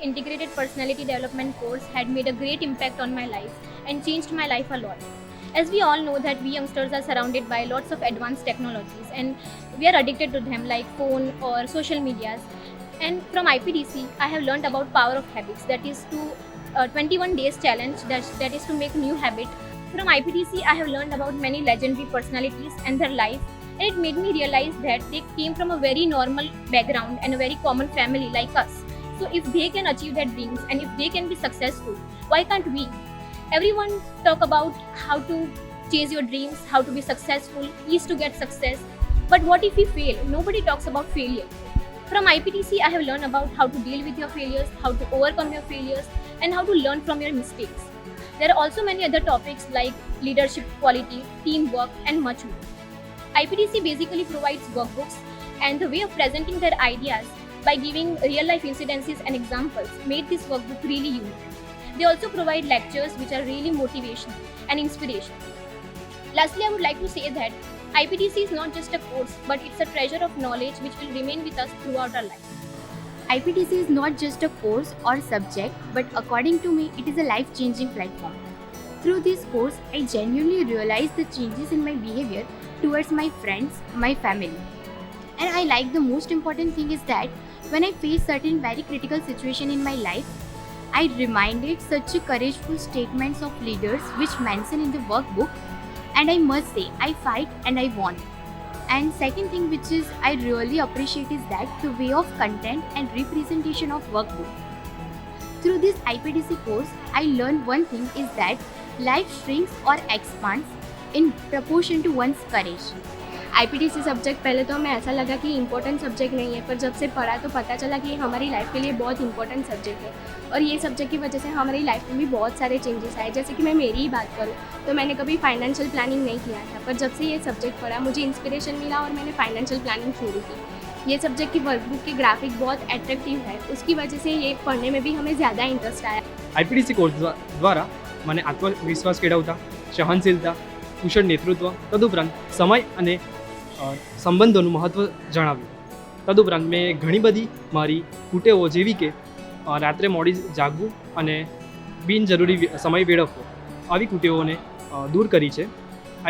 integrated personality development course had made a great impact on my life and changed my life a lot. As we all know that we youngsters are surrounded by lots of advanced technologies and we are addicted to them like phone or social medias. And from IPDC, I have learned about power of habits, that is to 21 days challenge, that is to make new habit. From IPDC, I have learned about many legendary personalities and their life, and it made me realize that they came from a very normal background and a very common family like us. So if they can achieve their dreams and if they can be successful, why can't we? Everyone talk about how to chase your dreams, how to be successful, keys to get success. But what if we fail? Nobody talks about failure. From IPTC, I have learned about how to deal with your failures, how to overcome your failures, and how to learn from your mistakes. There are also many other topics like leadership quality, teamwork, and much more. IPTC basically provides workbooks and the way of presenting their ideas by giving real-life incidences and examples made this workbook really unique. They also provide lectures which are really motivational and inspirational. Lastly, I would like to say that IPDC is not just a course, but it's a treasure of knowledge which will remain with us throughout our life. IPDC is not just a course or subject, but according to me, it is a life-changing platform. Through this course, I genuinely realized the changes in my behavior towards my friends, my family. And I like the most important thing is that when I face certain very critical situation in my life, I reminded such a courageful statements of leaders which mention in the workbook, and I must say, I fight and I won. And second thing which is I really appreciate is that the way of content and representation of workbook. Through this IPDC course, I learned one thing is that life shrinks or expands in proportion to one's courage. IPDC subject पहले तो हमें ऐसा लगा कि important subject नहीं है, पर जब से पढ़ा तो पता चला कि ये हमारी लाइफ के लिए बहुत इंपॉर्टेंट सब्जेक्ट है और ये सब्जेक्ट की वजह से हमारी लाइफ में भी बहुत सारे चेंजेस आए। जैसे कि मैं मेरी ही बात करूँ तो मैंने कभी फाइनेंशियल प्लानिंग नहीं किया था, पर जब से ये सब्जेक्ट पढ़ा मुझे इंस्पिरेशन मिला और मैंने फाइनेंशियल प्लानिंग शुरू की। ये सब्जेक्ट की वर्कबुक की ग्राफिक बहुत अट्रैक्टिव है, उसकी वजह से ये पढ़ने में भी हमें ज़्यादा इंटरेस्ट आया। IPDC कोर्स द्वारा મને આત્મવિશ્વાસ કેળવતા, સહનશીલતા, કુશળ નેતૃત્વ, તદુપરાંત સમય અને સંબંધોનું મહત્ત્વ જણાવ્યું. તદુપરાંત મેં ઘણી બધી મારી કુટેવો જેવી કે રાત્રે મોડી જાગવું અને બિનજરૂરી સમય વેડફવો આવી કુટેવોને દૂર કરી છે.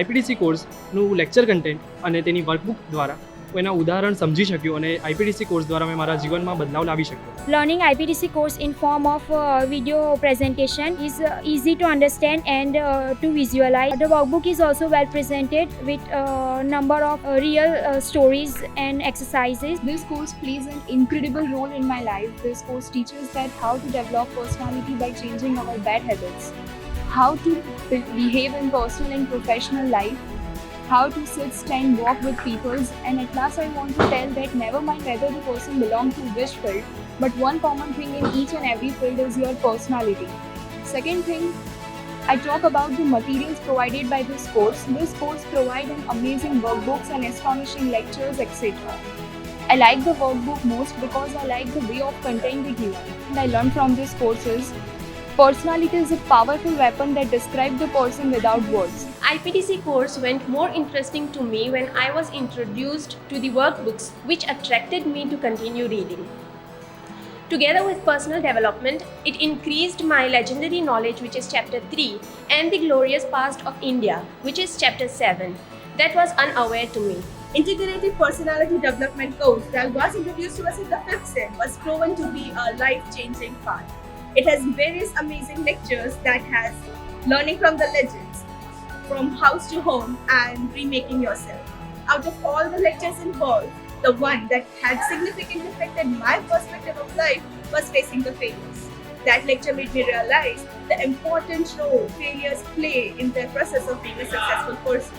IPDC કોર્સનું લેક્ચર કન્ટેન્ટ અને તેની વર્કબુક દ્વારા હું એના ઉદાહરણ સમજી શક્યો અને IPDC કોર્સ દ્વારા મેં મારા જીવનમાં બદલાવ લાવી શક્યો. Learning IPDC course in form of video presentation is easy to understand and to visualize. The workbook is also well presented with a number of real stories and exercises. This course plays an incredible role in my life. This course teaches that how to develop personality by changing our bad habits, how to behave in personal and professional life, how to sit, stand, walk with people, and at last I want to tell that never mind whether the person belongs to which field, but one common thing in each and every field is your personality. Second thing, I talk about the materials provided by this course. This course provides an amazing workbooks and astonishing lectures, etc. I like the workbook most because I like the way of content they give. And I learned from this course is personality is a powerful weapon that describes the person without words. IPDC course went more interesting to me when I was introduced to the workbooks, which attracted me to continue reading. Together with personal development, it increased my legendary knowledge, which is chapter 3, and the glorious past of India, which is chapter 7. That was unaware to me. Integrated personality development course that was introduced to us in the 5th sem was proven to be a life-changing path. It has various amazing lectures that has learning from the legends, from house to home and remaking yourself. Out of all the lectures involved, the one that had significantly affected my perspective of life was facing the failures. That lecture made me realize the important role failures play in the process of being a successful person.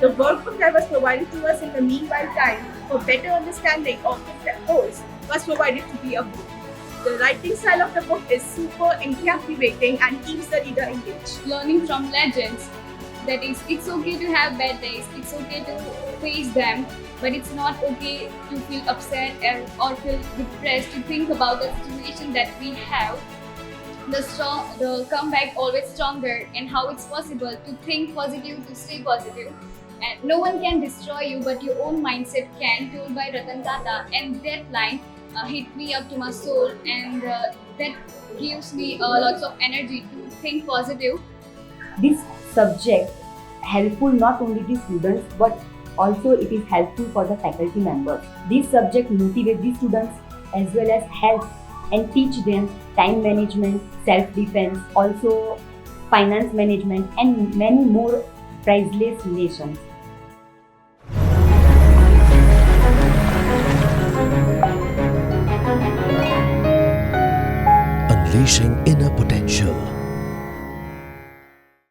The workbook that was provided to us in the meanwhile time for better understanding of the course was provided to be a book. The writing style of the book is super captivating and keeps the reader engaged. Learning from legends, that is, it's okay to have bad days, it's okay to face them, but it's not okay to feel upset or feel depressed, to think about the situation that we have. The comeback always stronger, and how it's possible to think positive, to stay positive. And no one can destroy you, but your own mindset can, told by Ratan Tata. And that line, hit me up to my soul, and that gives me lots of energy to think positive. This subject helpful not only to students but also it is helpful for the faculty members. This subject motivates the students as well as help and teach them time management, self-defense, also finance management and many more priceless lessons.